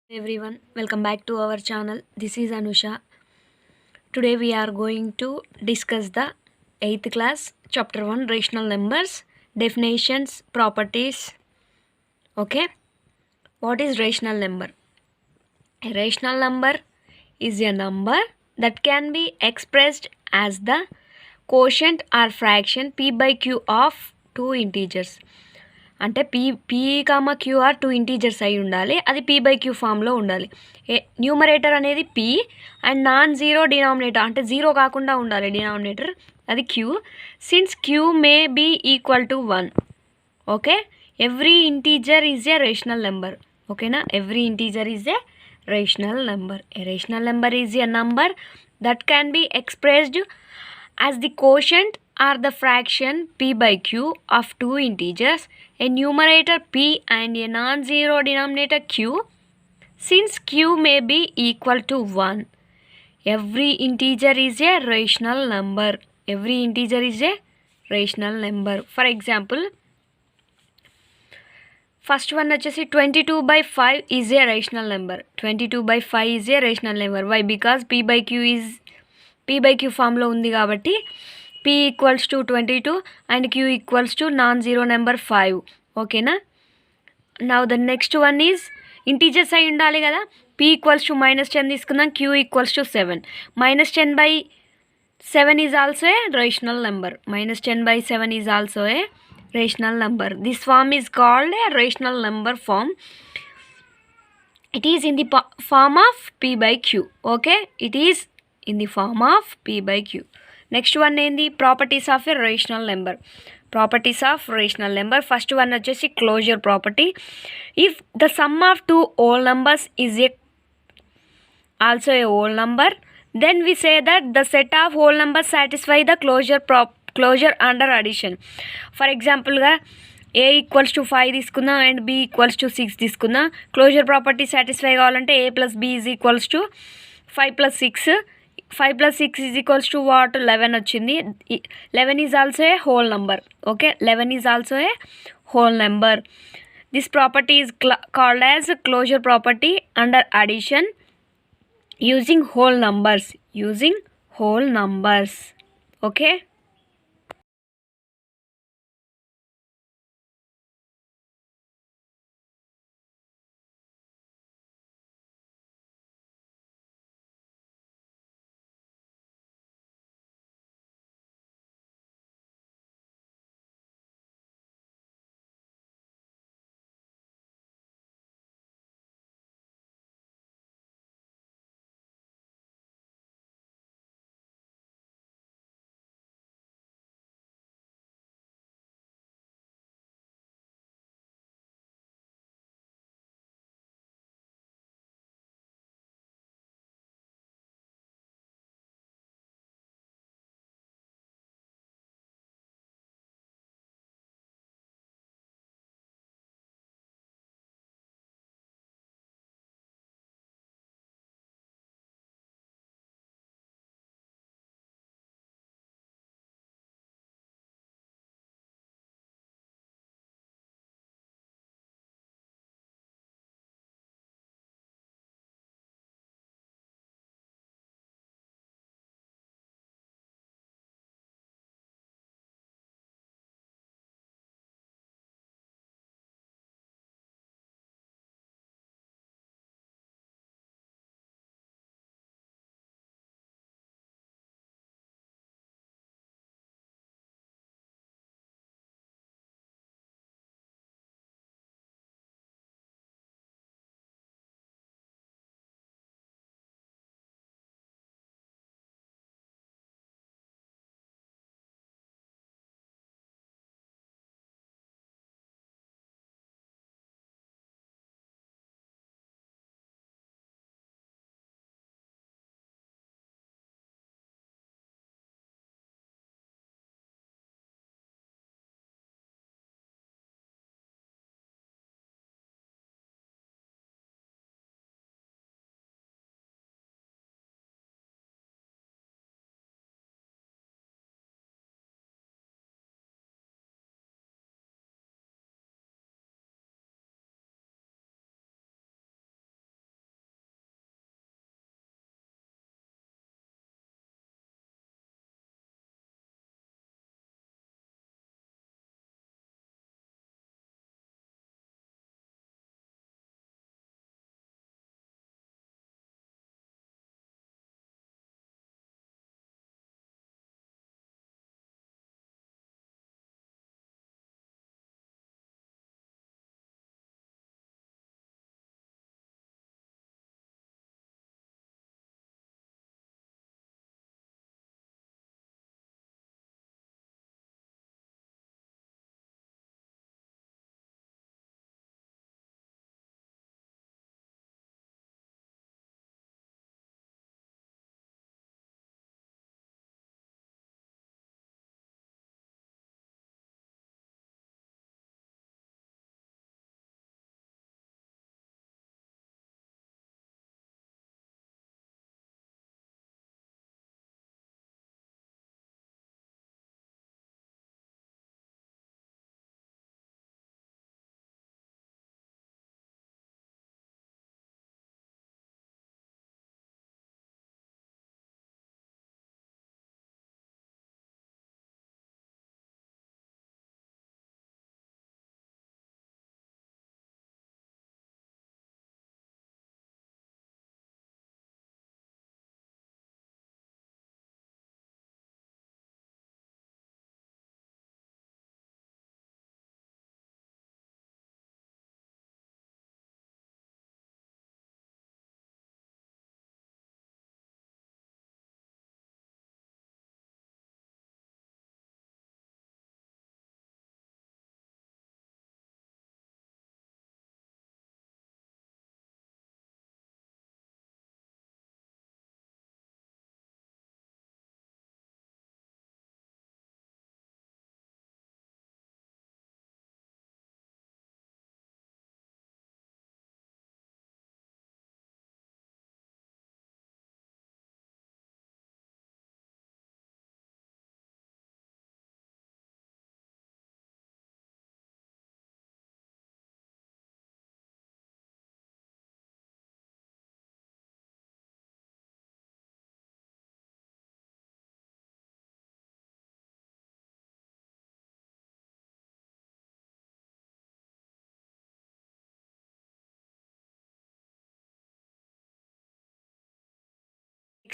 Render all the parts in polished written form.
Everyone, welcome back to our channel. This is Anusha. Today we are going to discuss the 8th class chapter 1 rational numbers, definitions, properties. Okay, what is rational number? A rational number is a number that can be expressed as the quotient or fraction p by q of two integers. అంటే P comma QR two integers అయి ఉండాలి, అది P by queue ఫామ్లో ఉండాలి. Numerator అనేది p and non zero denominator అంటే zero కాకుండా ఉండాలి డినామినేటర్, అది q. Since q may be equal to 1. Okay, every integer is a rational number. ఓకేనా, every integer is a rational number. A rational number is a number that can be expressed as the quotient or the fraction p by q of two integers, a numerator p and a non-zero denominator q, since q may be equal to 1. Every integer is a rational number. Every integer is a rational number. For example, first one వచ్చేసి 22/5 is a rational number. 22/5 is a rational number. Why? Because p by q is p by q ఫామ్లో ఉంది కాబట్టి p equals to 22 and q equals to non zero number 5. ఓకేనా, now the next one is integers అయి ఉండాలి కదా. p equals to -10 తీసుకుందాం, q equals to 7. -10/7 is also a rational number. -10/7 is also a rational number. This form is called a rational number form. It is in the form of p by q. Okay, it is in the form of p by q. Next one ఏంది, properties of a rational number. Properties of rational number first one వచ్చేసి closure property. If the sum of two whole numbers is a also a whole number, then we say that the set of whole numbers satisfy the closure under addition. For ఎగ్జాంపుల్గా a equals to 5 తీసుకుందాం and B equals to 6 తీసుకుందాం. Closure property satisfy కావాలంటే a plus b is equals to 5 + 6. 5 + 6 is equals to what, 11 వచ్చింది. 11 is also a whole number. Okay, 11 is also a whole number. This property is called as closure property under addition using whole numbers. Okay.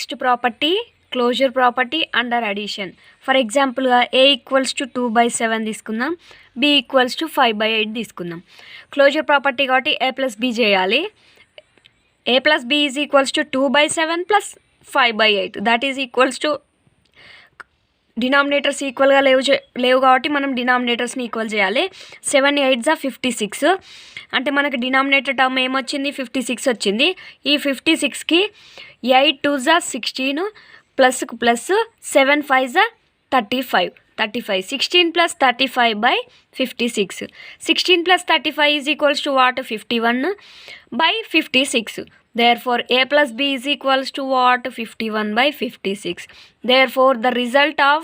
Next property closure property under addition. For ఎగ్జాంపుల్గా a equals to 2/7 తీసుకుందాం, b equals to 5/8 తీసుకుందాం. Closure property కాబట్టి a plus b చేయాలి. a plus b is equals to 2/7 plus 5/8 that is equals to denominators ఈక్వల్గా లేవు కాబట్టి మనం డినామినేటర్స్ని equal చేయాలి. 7 8 56 అంటే మనకు డినామినేటర్ టర్మ్ ఏమొచ్చింది 56 వచ్చింది. ఈ 56కి 8 2 16 ప్లస్కు plus 7 5 35 16 plus 35/56. 16 plus 35 is equals to what 51/56. Therefore, a plus b is equals to what 51/56. Therefore, the result of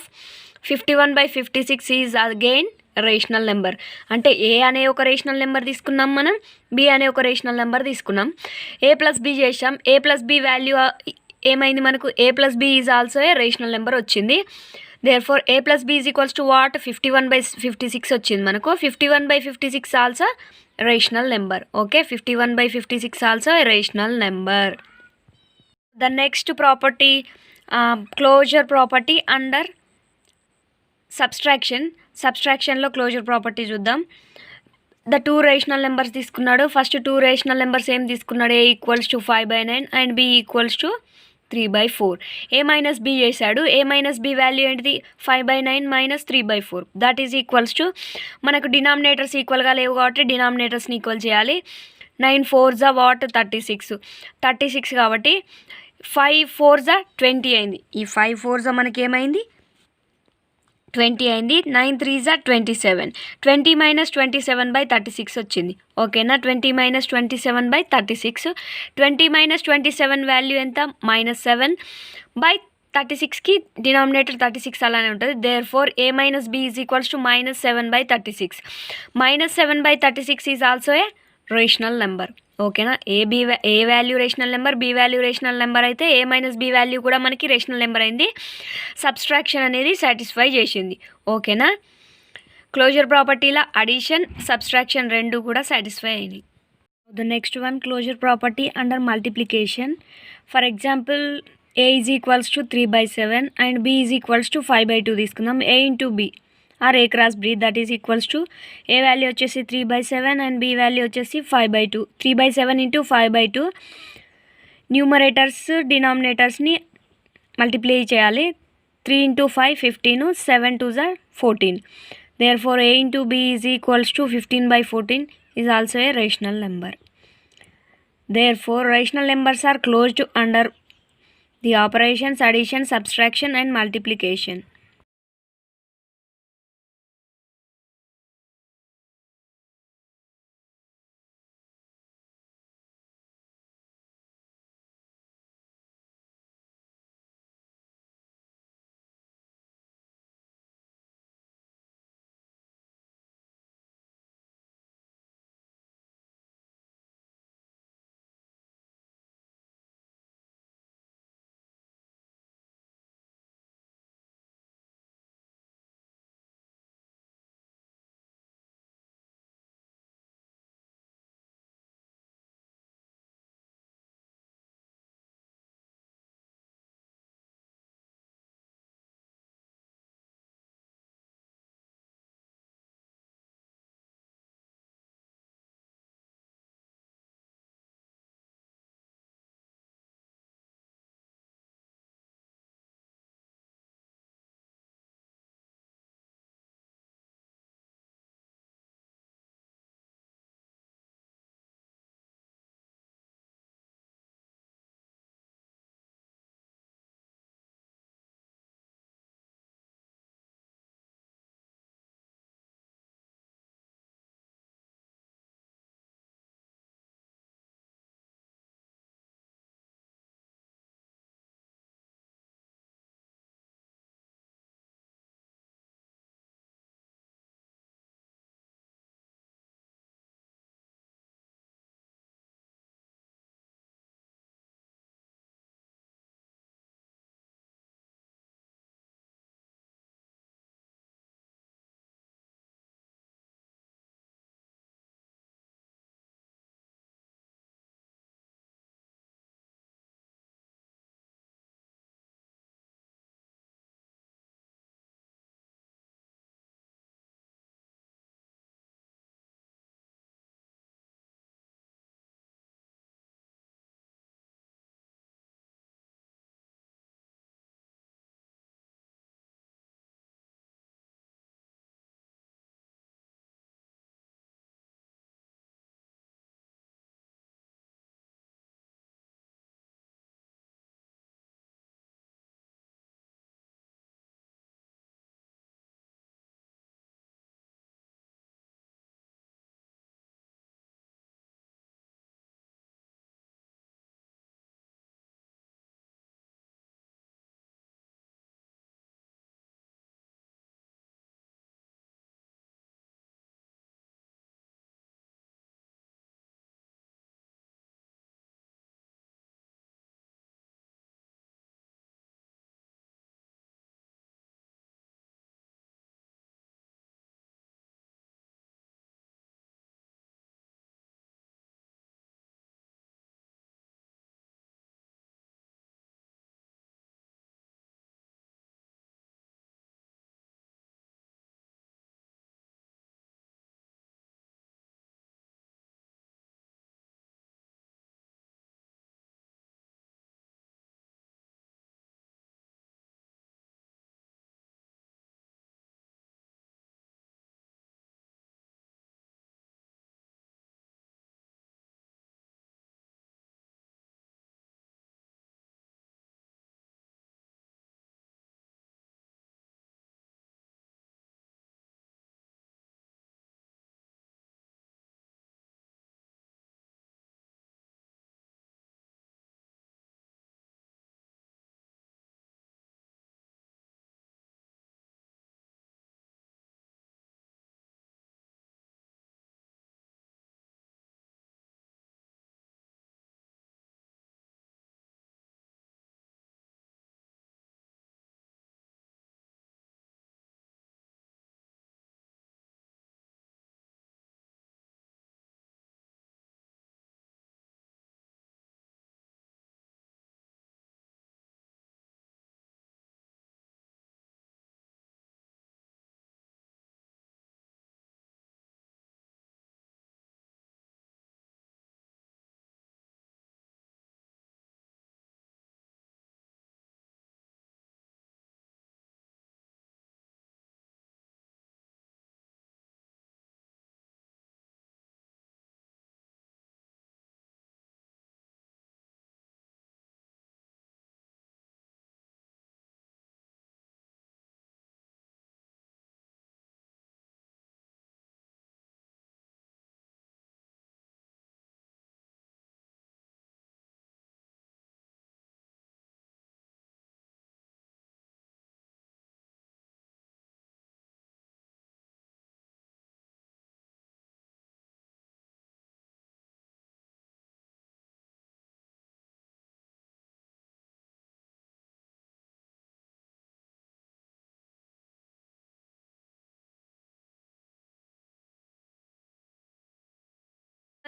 51/56 is again rational number. అంటే ఏ అనే ఒక రేషనల్ నెంబర్ తీసుకున్నాం, మనం బి అనే ఒక రేషనల్ నెంబర్ తీసుకున్నాం. ఏ ప్లస్ బి చేసాం, ఏ ప్లస్ బి వాల్యూ ఏమైంది మనకు a plus b is also a rational number వచ్చింది. Therefore a plus b is equals to what 51/56 వచ్చింది మనకు. 51/56 also rational number. Okay, 51/56 also a rational number. The next property, closure property under subtraction. Subtraction lo closure property చూద్దాం. The two rational numbers తీసుకున్నాడు. First two rational numbers ఏం తీసుకున్నాడు, a equals to 5/9 and b equals to 3/4. a minus b చేశాడు. a minus b value ఏంటిది 5/9 minus 3/4 that is equals to మనకు denominators ఈక్వల్గా లేవు కాబట్టి డినామినేటర్స్ని ఈక్వల్ చేయాలి. 9 4 వాట్ 36 కాబట్టి 5 4 20 అయింది. ఈ 5 4 మనకి ఏమైంది 20 అయింది. 9 3 27. 20 మైనస్ 27/36 వచ్చింది. ఓకేనా, 20 మైనస్ 27/36. 20 మైనస్ 27 వాల్యూ ఎంత -7/36కి డినామినేటర్ 36 అలానే ఉంటుంది. Therefore a minus b is equals to -7/36. -7/36 is also a rational number. ఓకేనా, a value rational number, b value rational number అయితే ఏ మైనస్ బి వాల్యూ కూడా మనకి రేషనల్ నెంబర్ అయింది. సబ్స్ట్రాక్షన్ అనేది satisfy చేసింది. ఓకేనా, క్లోజర్ ప్రాపర్టీల అడిషన్ సబ్స్ట్రాక్షన్ రెండు కూడా సాటిస్ఫై అయినాయి. The next one closure property under multiplication. For example a is equals to 3/7 and b is equals to 5/2 తీసుకుందాం. a into b or a cross b that is equals to a value వచ్చేసి 3/7 and B value వచ్చేసి 5/2. 3/7 into 5/2 numerators డినామినేటర్స్ని multiply చేయాలి. 3 into 5 15, 7 2 14. Therefore a into b is equals to 15/14 is also a rational number. Therefore rational numbers are closed under the operations addition, subtraction and multiplication.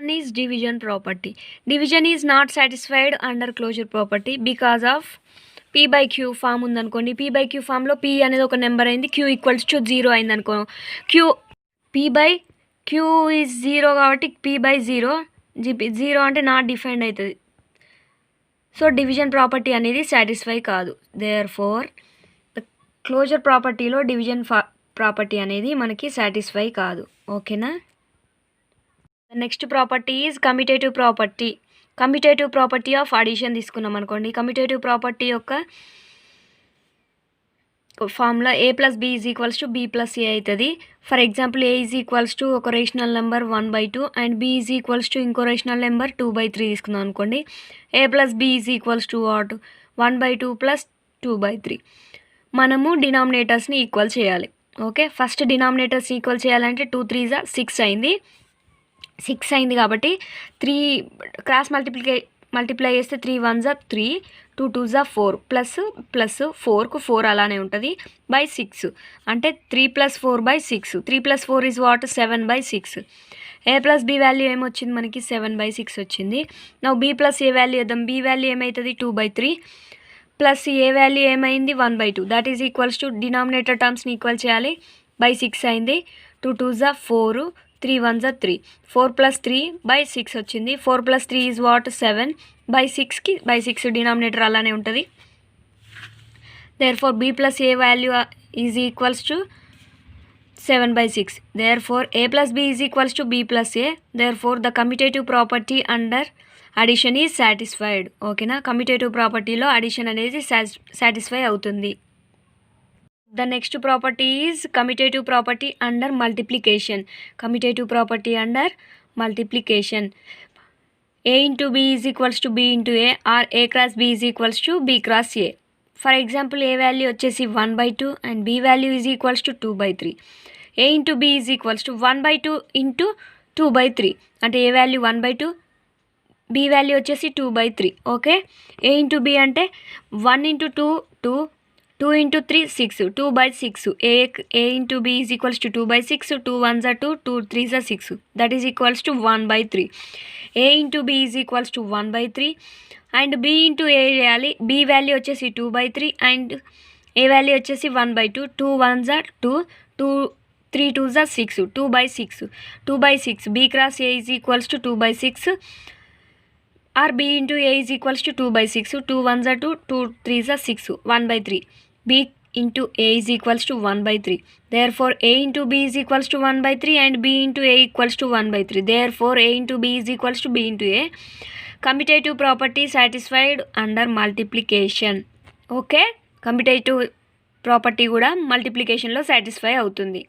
One is division property. Division is not satisfied under closure property because of p by q form ఉందనుకోండి. p by q ఫామ్లో p అనేది ఒక number అయింది, q equals to 0 అయింది అనుకో. p by q is 0 కాబట్టి p by 0 0 అంటే not defined అవుతుంది. సో డివిజన్ ప్రాపర్టీ అనేది సాటిస్ఫై కాదు. దేర్ ఫోర్ క్లోజర్ ప్రాపర్టీలో డివిజన్ ప్రాపర్టీ అనేది మనకి సాటిస్ఫై కాదు. ఓకేనా. Next property is commutative property. Commutative property of addition తీసుకున్నాం అనుకోండి. కమ్యూటేటివ్ ప్రాపర్టీ యొక్క formula a plus b is equals to b plus a అవుతుంది. For example a is equals to ఒక rational number 1/2 and b is equals to ఇంకో rational number 2/3 తీసుకుందాం అనుకోండి. a plus b is equals to what 1/2 plus 2/3. మనము డినామినేటర్స్ని equal చేయాలి. Okay, first డినామినేటర్స్ని equal చేయాలంటే 2 3 6 అయింది. 6 అయింది కాబట్టి 3 క్రాస్ మల్టిప్లై చేస్తే 3 1 3, 2 2 4 ప్లస్ 4కు 4 అలానే ఉంటుంది బై 6 అంటే 3 + 4/6. 3 + 4 is what 7/6. a plus b value ఏమొచ్చింది మనకి 7/6 వచ్చింది. నా b ప్లస్ a వాల్యూ వేద్దాం. b వాల్యూ ఏమవుతుంది 2/3 ప్లస్ a వాల్యూ ఏమైంది 1/2. That is equals to denominator టర్మ్స్ని ఈక్వల్ చేయాలి. బై 6 అయింది. 2 2 4, 3 1 3, 4 + 3/6 వచ్చింది. 4 + 3 ఈజ్ వాట్ 7/6కి 6 డినామినేటర్ అలానే ఉంటుంది. Therefore b plus a value is equals to 7/6. Therefore a plus b is equals to b plus a. Therefore the commutative property under addition is satisfied. ఓకేనా. Commutative ప్రాపర్టీలో addition అనేది satisfy అవుతుంది. The next property is commutative property under multiplication. Commutative property under multiplication. A into b is equals to b into a or a cross b is equals to b cross a. For example, a value వచ్చేసి 1/2 and b value is equals to 2/3. a into b is equals to 1/2 into 2/3 అంటే a value 1/2, b value వచ్చేసి 2/3. Okay, a into b అంటే 1 into 2 2, 2 into 3 6, 2/6. a into b is equals to 2/6. 2 1s are 2, 2 3s are 6. That is equals to 1/3. a into b is equals to 1/3 and b into a చేయాలి. b value వచ్చేసి 2/3 and a value వచ్చేసి 1/2. 2 1s are 2, 3 2s are 6, 2/6. 2/6 b cross a is equals to 2/6 or b into a is equals to 2/6. 2 1s are 2, 2 3s are 6, 1/3. b into a is equals to 1/3. Therefore a into b is equals to 1/3 and b into a equals to 1/3. Therefore a into b is equals to b into a. Commutative property satisfied under multiplication. Okay, commutative property కూడా మల్టిప్లికేషన్లో satisfy అవుతుంది.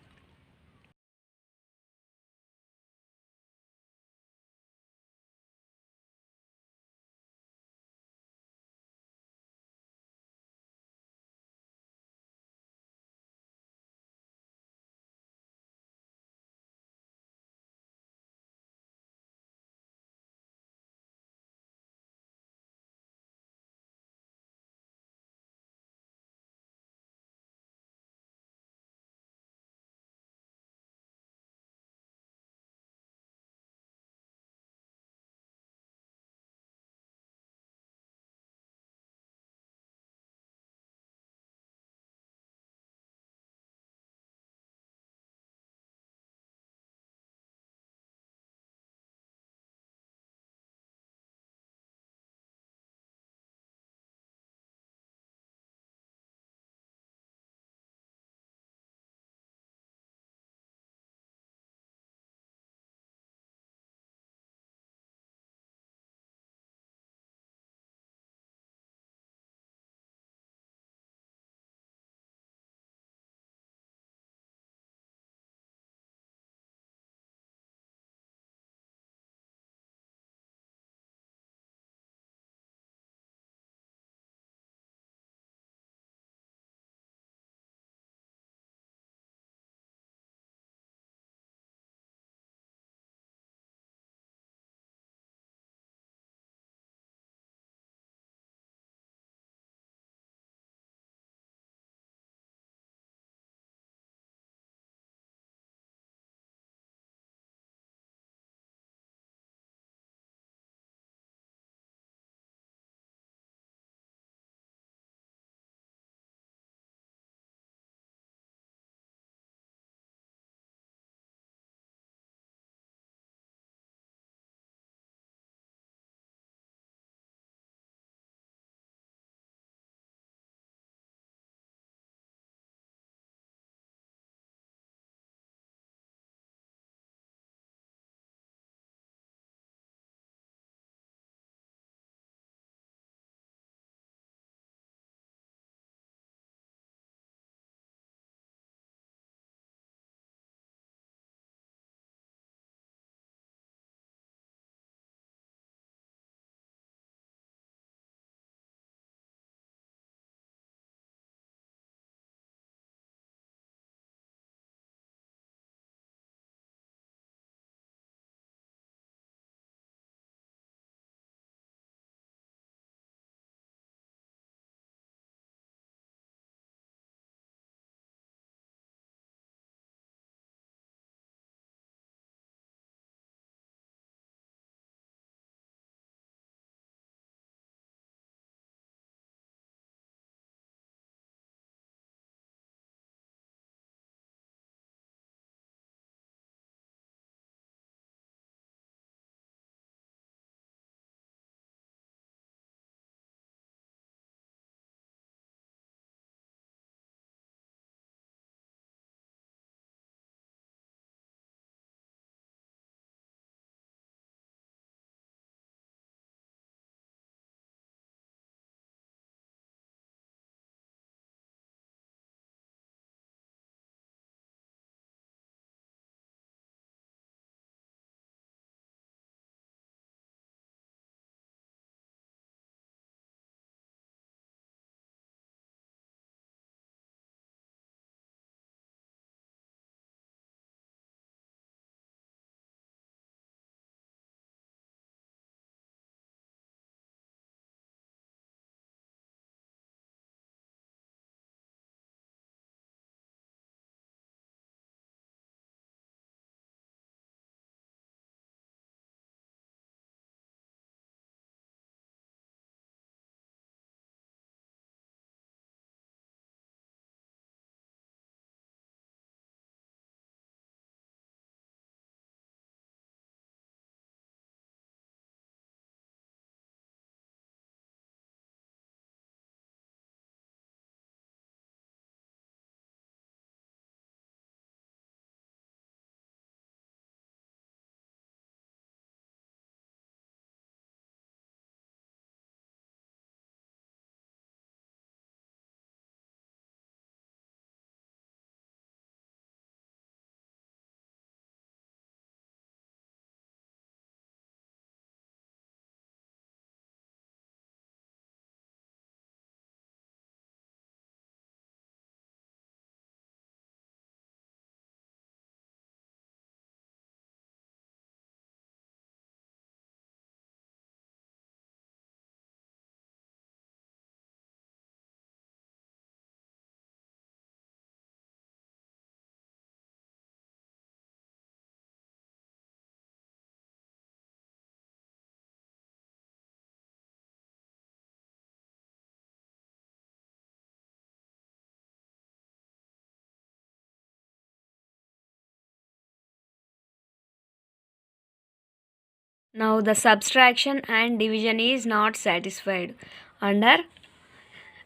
Now the subtraction and division is not satisfied. Under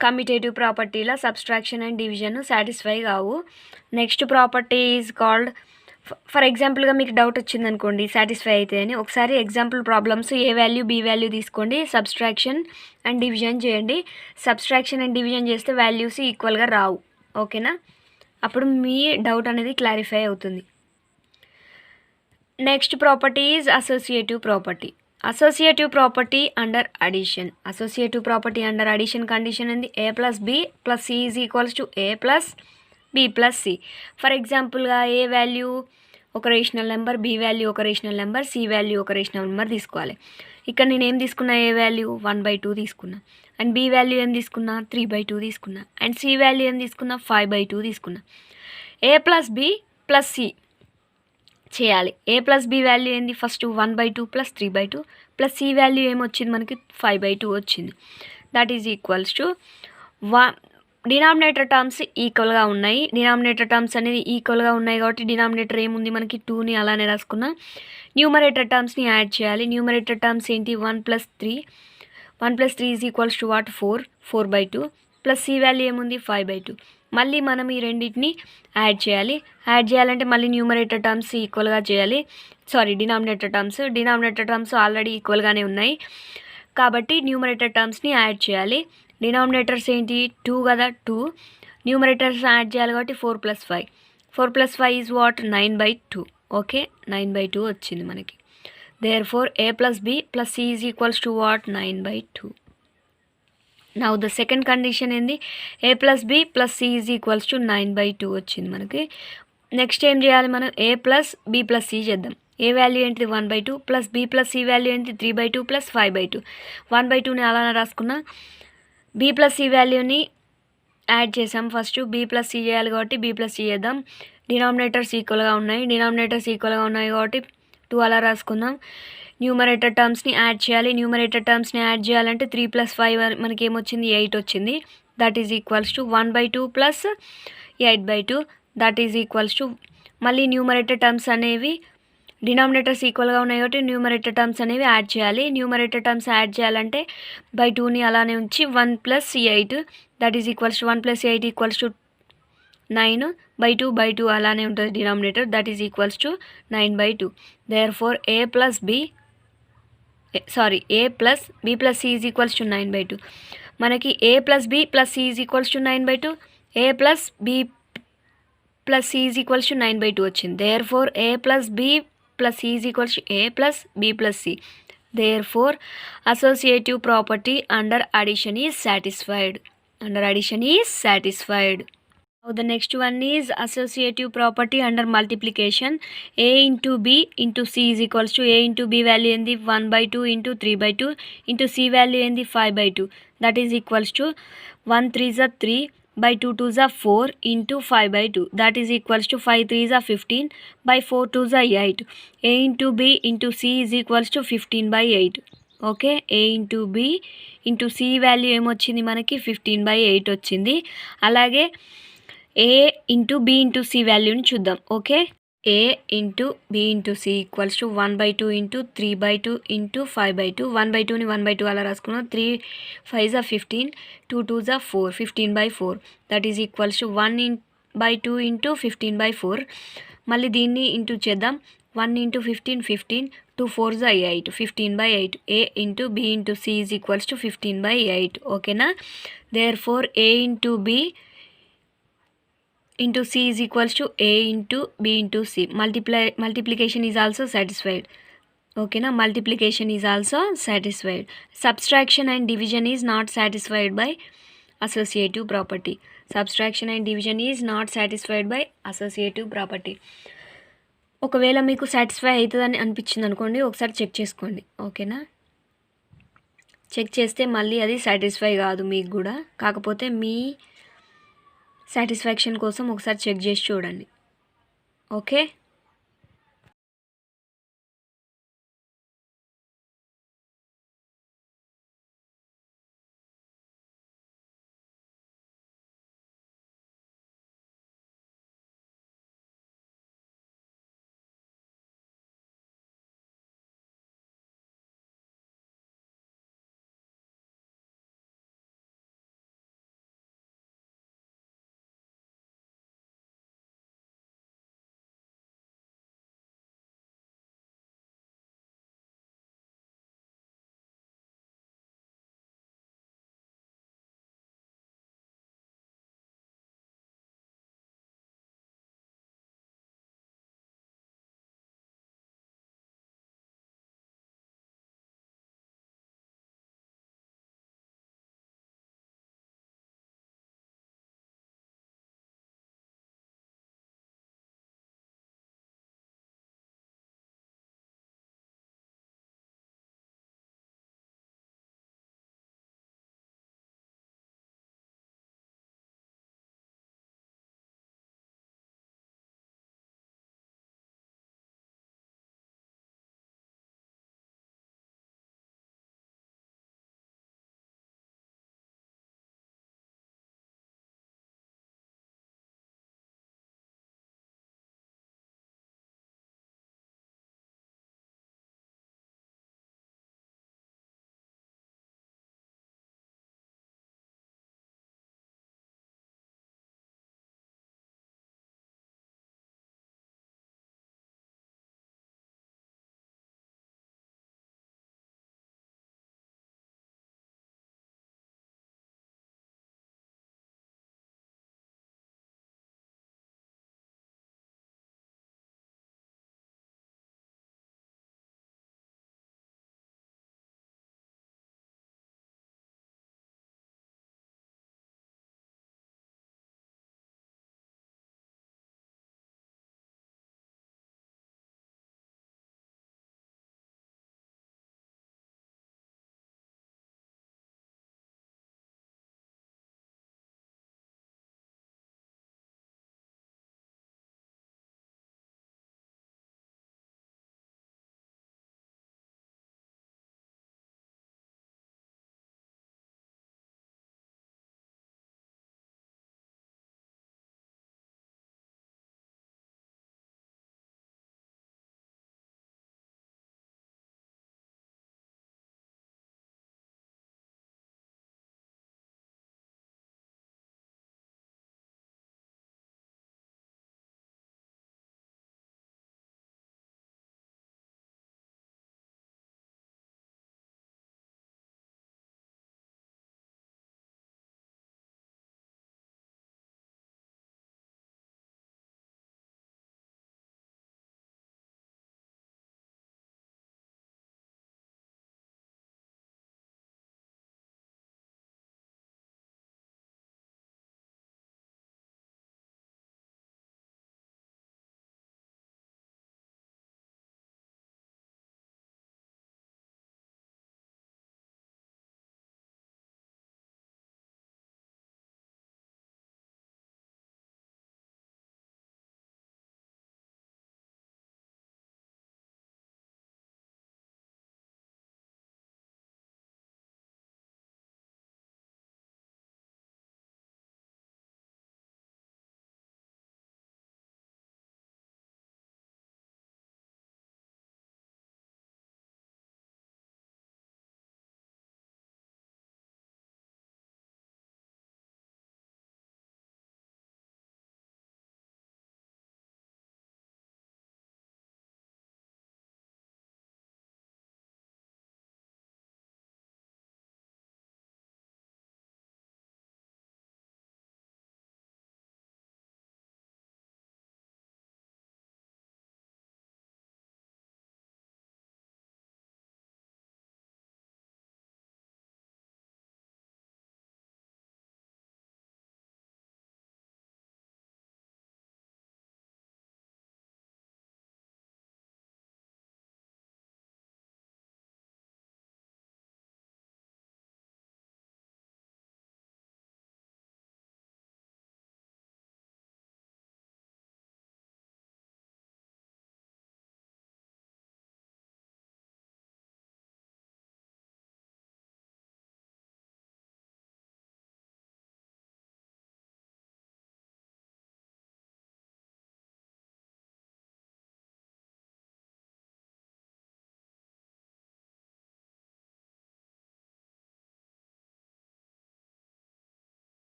commutative property la subtraction and division satisfy కావు. Next property is called, for ఎగ్జాంపుల్గా మీకు doubt వచ్చింది అనుకోండి satisfy అయితే అని, ఒకసారి example problems a value b value తీసుకోండి, సబ్స్ట్రాక్షన్ అండ్ డివిజన్ చేయండి. సబ్స్ట్రాక్షన్ అండ్ డివిజన్ చేస్తే వాల్యూస్ ఈక్వల్గా రావు. ఓకేనా, అప్పుడు మీ డౌట్ అనేది క్లారిఫై అవుతుంది. Next property is associative property. Associative property under addition. Associative property under addition condition ఏంది? A plus b plus c is equals to a plus b plus C. For ఎగ్జాంపుల్గా ఏ value ఒక rational number, b value ఒక rational number, C value ఒక rational number తీసుకోవాలి. ఇక్కడ నేను ఏం తీసుకున్నా? ఏ వాల్యూ 1/2 తీసుకున్నా, అండ్ బి వాల్యూ ఏం తీసుకున్నా? 3/2 తీసుకున్నా, అండ్ సి వాల్యూ ఏం తీసుకున్నా? 5/2 తీసుకున్నా. A plus b plus c చేయాలి. ఏ ప్లస్ బి వాల్యూ ఏంది? First 1/2 plus 3/2 plus c value ఏమొచ్చింది మనకి? 5/2 వచ్చింది. That is equals to denominator terms ఈక్వల్గా ఉన్నాయి. డినామినేటర్ టర్మ్స్ అనేది ఈక్వల్గా ఉన్నాయి కాబట్టి డినామినేటర్ ఏముంది మనకి? 2ని అలానే రాసుకున్నాం. న్యూమరేటర్ టర్మ్స్ని యాడ్ చేయాలి. న్యూమరేటర్ టర్మ్స్ ఏంటి? 1 + 3. 1 + 3 is equals to what? 4/2 plus c value ఏముంది? 5/2. మళ్ళీ మనం ఈ రెండింటిని యాడ్ చేయాలి. యాడ్ చేయాలంటే మళ్ళీ న్యూమరేటర్ టర్మ్స్ ఈక్వల్గా చేయాలి. డినామినేటర్ టర్మ్స్ ఆల్రెడీ ఈక్వల్గానే ఉన్నాయి కాబట్టి న్యూమరేటర్ టర్మ్స్ని యాడ్ చేయాలి. డినామినేటర్స్ ఏంటి? 2 కదా, 2. న్యూమరేటర్స్ యాడ్ చేయాలి కాబట్టి 4 + 5. 4 + 5 ఈజ్ వాట్? 9/2. ఓకే, 9/2 వచ్చింది మనకి. Therefore a plus b plus c is equals to what? 9/2. Now the second condition ఏంది? A plus b plus c is equals to 9/2 వచ్చింది మనకి. నెక్స్ట్ ఏం చేయాలి మనం? A plus b plus c చేద్దాం. A value ఏంటిది? 1/2 plus b plus c value ఏంటి? 3/2 plus 5/2. 1/2ని అలానే రాసుకున్నా. బి ప్లస్ సి వాల్యూని యాడ్ చేసాం. ఫస్ట్ బి ప్లస్ సి చేయాలి కాబట్టి బి ప్లస్ సి చేద్దాం. డినామినేటర్స్ ఈక్వల్గా ఉన్నాయి కాబట్టి 2 అలా రాసుకుందాం. న్యూమరేటర్ టర్మ్స్ని యాడ్ చేయాలి. న్యూమరేటర్ టర్మ్స్ని యాడ్ చేయాలంటే 3 + 5 మనకి ఏమొచ్చింది? 8 వచ్చింది. That is equals to 1/2 plus 8/2. That is equals to మళ్ళీ న్యూమరేటర్ టర్మ్స్ అనేవి డినామినేటర్స్ ఈక్వల్గా ఉన్నాయి కాబట్టి న్యూమరేటర్ టర్మ్స్ అనేవి యాడ్ చేయాలి. న్యూమరేటర్ టర్మ్స్ యాడ్ చేయాలంటే బై 2ని అలానే ఉంచి 1 + 8. That is equals to 1 + 8 equals to 9/2 అలానే ఉంటుంది denominator. That is equals to 9/2. Therefore a plus b plus c is equals to 9/2. మనకి a plus b plus c is equals to 9/2, a plus b plus c is equals to 9/2 వచ్చింది. Therefore a plus b plus c is equals to a plus b plus c. Therefore associative property under addition is satisfied. Now the next one is associative property under multiplication. A into B into C is equals to A into B value in the 1/2 into 3/2 into C value in the 5/2. That is equals to 1 3s are 3 by 2 2s are 4 into 5/2. That is equals to 5 3s are 15 by 4 2s are 8. A into B into C is equals to 15/8. Okay, a into b into c value ఏమొచ్చింది మనకి? 15/8 వచ్చింది. అలాగే a into b into c వాల్యూని చూద్దాం. Okay, a into b into c equals to 1/2 into 3/2 into 5/2. 1/2ని 1/2 అలా రాసుకున్నాం. 3 5s are 15, 2 2s are 4, 15/4. That is equals to 1/2 into 15/4. మళ్ళీ దీన్ని ఇంటూ చేద్దాం. 1 into 15 15, 2 4s are 8, 15/8. A into b into c is equals to 15/8. ఓకేనా, therefore a into b into C is equals to A into B into C. Multiplication is also satisfied. Okay na, multiplication is also satisfied. Subtraction and division is not satisfied by associative property. ఒకవేళ మీకు satisfy అవుతుందని అనిపించింది అనుకోండి, ఒకసారి check చేసుకోండి. ఓకేనా, check చేస్తే మళ్ళీ అది సాటిస్ఫై కాదు మీకు కూడా, కాకపోతే మీ సాటిస్ఫాక్షన్ కోసం ఒకసారి చెక్ చేసి చూడండి. Okay.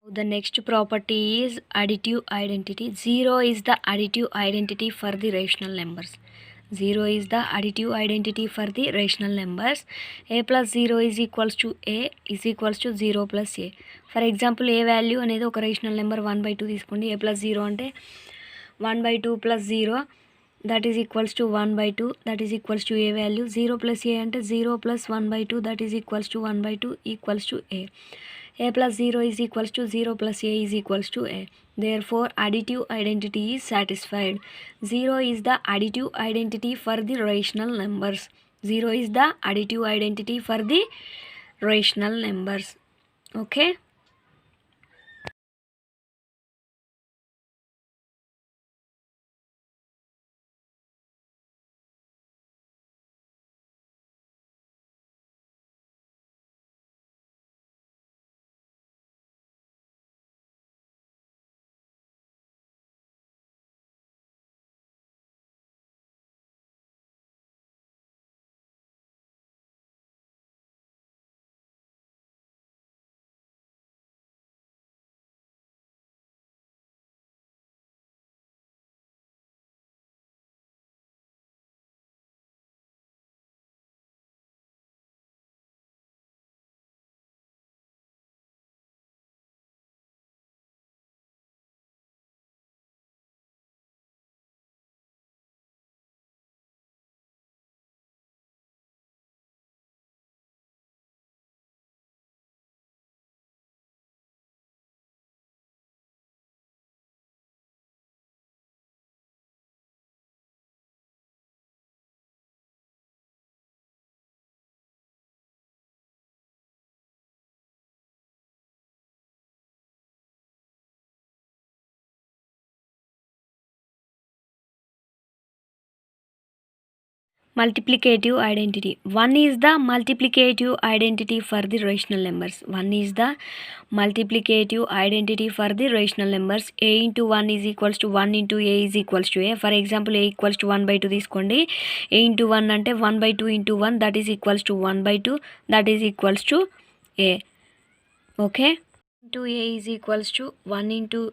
The next property is additive identity. 0 is the additive identity for the rational numbers. 0 is the additive identity for the rational numbers. A plus 0 is equals to A is equals to 0 plus A. For example, A value అనేది ఒక rational number 1/2 తీసుకోండి. A plus 0 అంటే 1/2 plus 0 that is equals to 1/2 that is equals to A value. 0 plus A అంటే 0 plus 1/2 that is equals to 1/2 equals to A. A plus 0 is equals to 0 plus A is equals to A. Therefore, additive identity is satisfied. 0 is the additive identity for the rational numbers. 0 is the additive identity for the rational numbers. Okay. Multiplicative identity. 1 is the multiplicative identity for the rational numbers. 1 is the multiplicative identity for the rational numbers. A into 1 is equals to 1 into A is equals to A. For example, A equals to 1/2 తీసుకోండి. A into 1 అంటే 1/2 into 1 that is equals to 1/2 that is equals to A. Okay. Into A is equals to 1 into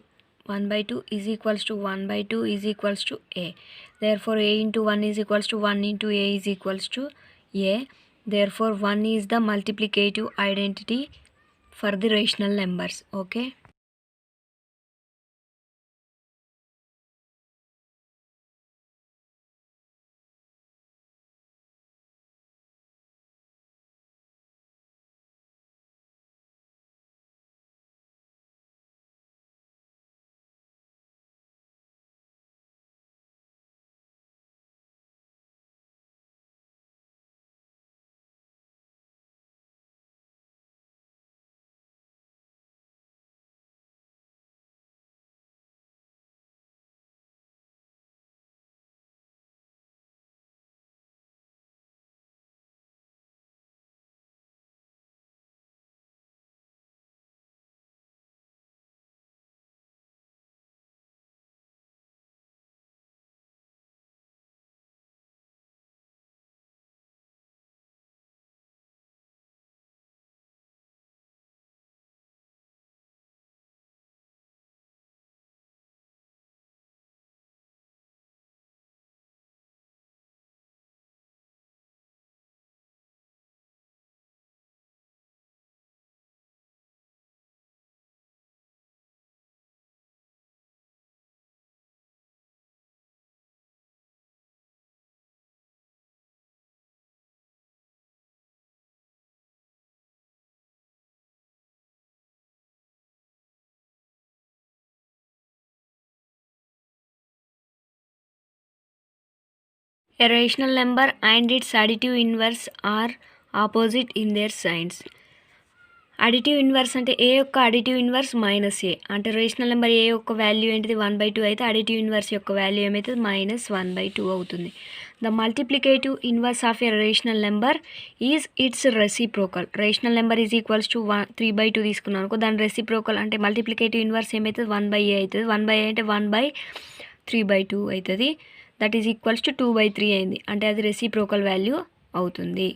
1/2 is equals to 1/2 is equals to A. Therefore, A into 1 is equals to 1 into A is equals to A. Therefore, 1 is the multiplicative identity for the rational numbers. Okay. A rational number and its additive inverse are opposite in their signs. Additive inverse అంటే ఏ యొక్క additive inverse minus ఏ అంటే rational number ఏ యొక్క value ఏంటిది 1/2 అయితే additive inverse యొక్క value ఏమవుతుంది -1/2 అవుతుంది. The multiplicative inverse of a rational number is it's reciprocal. Rational number is equals to 3/2 తీసుకున్నాను అనుకో, దాని రెసిప్రోకల్ అంటే మల్టిప్లికేటివ్ ఇన్వర్స్ ఏమవుతుంది 1/a అవుతుంది. 1/a అంటే 1/3/2 అవుతుంది. దట్ ఈజ్ ఈక్వల్స్ టు 2/3 అయింది, అంటే అది రెసిప్రోకల్ వాల్యూ అవుతుంది.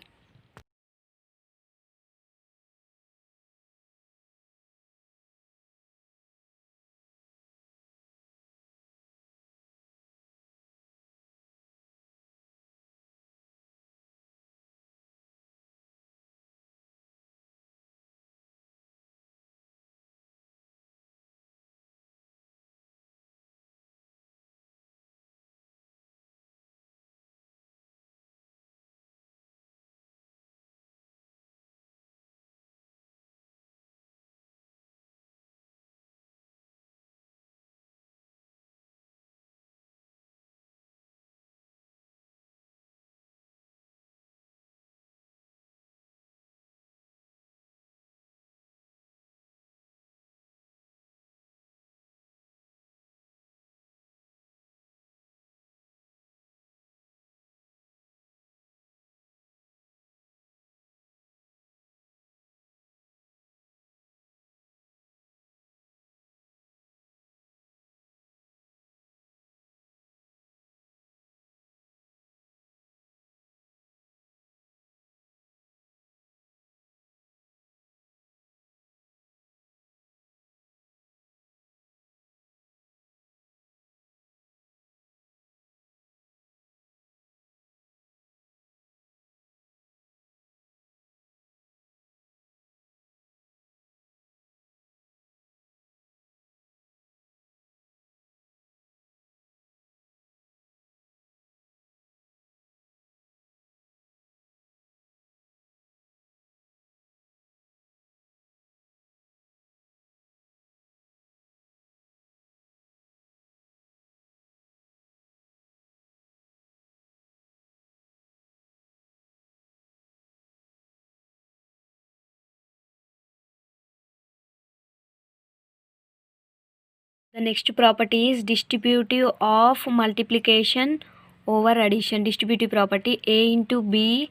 The next property is distributive of multiplication over addition. Distributive property, a into b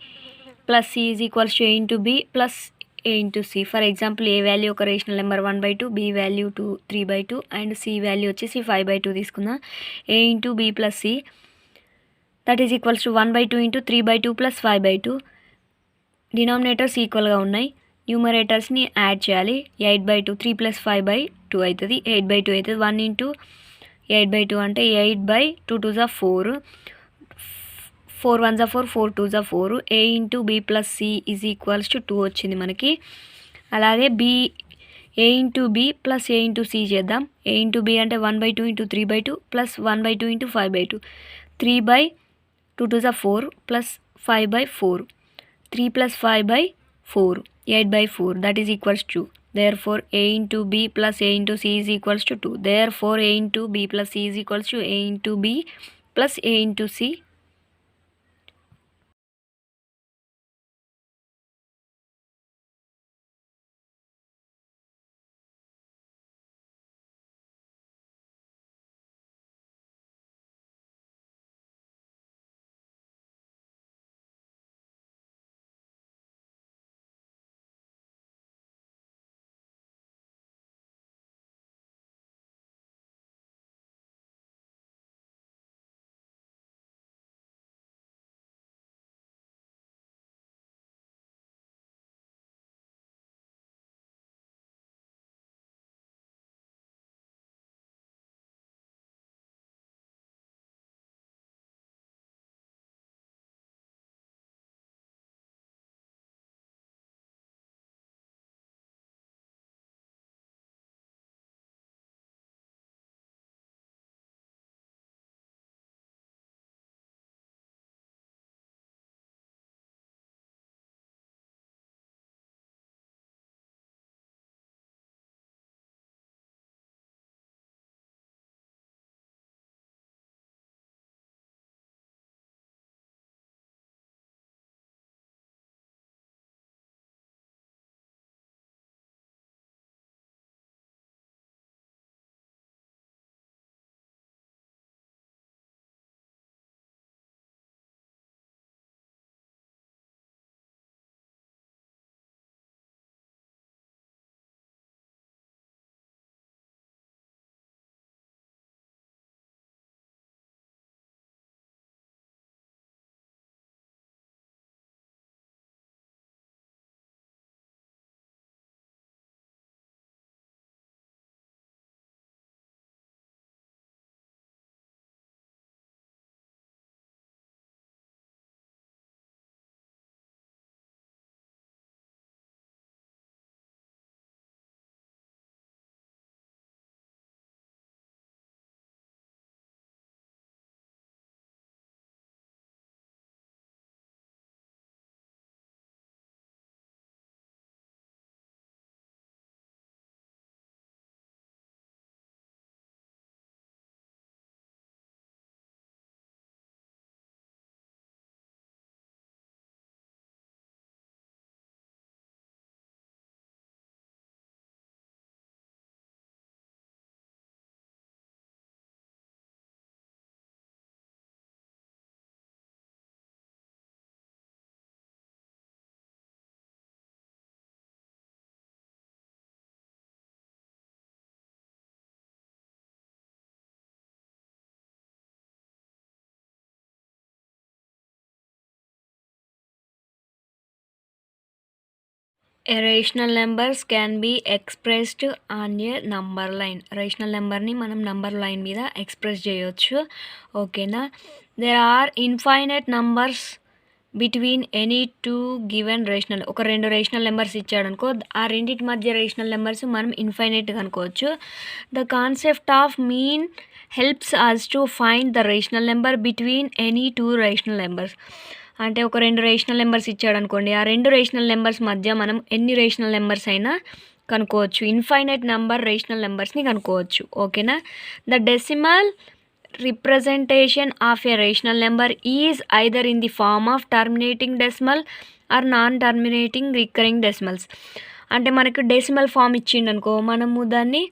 plus c is equals to a into b plus a into c. For example, a value ఒక rational number 1/2, b value 3/2 and c value వచ్చేసి 5/2 తీసుకుందాం. a into b plus c that is equals to 1/2 into 3/2 plus 5/2. Denominators ఈక్వల్గా ఉన్నాయి. న్యూమరేటర్స్ని add చేయాలి. 8/2 3 plus 5/2 అవుతుంది. 8/2 అవుతుంది. 1 into 8/2 అంటే 8/2 2 is 4. 4 1 is 4, 4 2 is 4. a into b plus c is equals to 2 వచ్చింది మనకి. అలాగే a into b plus a into c చేద్దాం. a into b అంటే 1/2 into 3/2 plus 1/2 into 5/2. 3/2 2 is 4 plus 5/4. 3 plus 5/4, 8/4, that is equals to. Therefore, a into b plus a into c is equals to 2. Therefore, a into b plus c is equals to a into b plus a into c. A rational numbers can be expressed on a number line. Rational నెంబర్ని మనం number line మీద express చేయొచ్చు. ఓకేనా. there are infinite numbers between any two given rational. ఒక రెండు rational numbers ఇచ్చాడనుకో, ఆ రెండింటి మధ్య రేషనల్ నెంబర్స్ మనం ఇన్ఫైనైట్ అనుకోవచ్చు. The concept of mean helps us to find the rational number between any two rational numbers. అంటే ఒక రెండు రేషనల్ నెంబర్స్ ఇచ్చాడు అనుకోండి, ఆ రెండు రేషనల్ నెంబర్స్ మధ్య మనం ఎన్ని రేషనల్ నెంబర్స్ అయినా కనుక్కోవచ్చు. ఇన్ఫైనైట్ నెంబర్ రేషనల్ నెంబర్స్ని కనుక్కోవచ్చు. ఓకేనా. The decimal representation of a rational number is either in the form of terminating decimal or non terminating recurring decimals. అంటే మనకు డెసిమల్ ఫామ్ ఇచ్చిండు అనుకో, మనము దాన్ని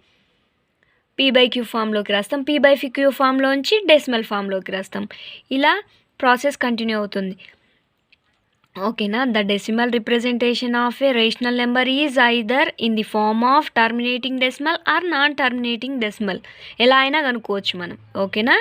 పీ బై క్యూ ఫామ్లోకి రాస్తాం, పీ బై క్యూ ఫామ్లోంచి డెసిమల్ ఫామ్లోకి రాస్తాం. ఇలా ప్రాసెస్ కంటిన్యూ అవుతుంది. ఓకేనా. The decimal representation of a rational number is either in the form of terminating decimal or non terminating decimal. ఎలా అయినా కనుక్కోవచ్చు మనం. ఓకేనా.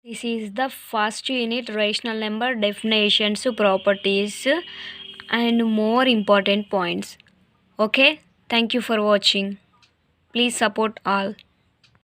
This is the first unit rational number definitions, properties, and more important points. Okay, thank you for watching. Please support all.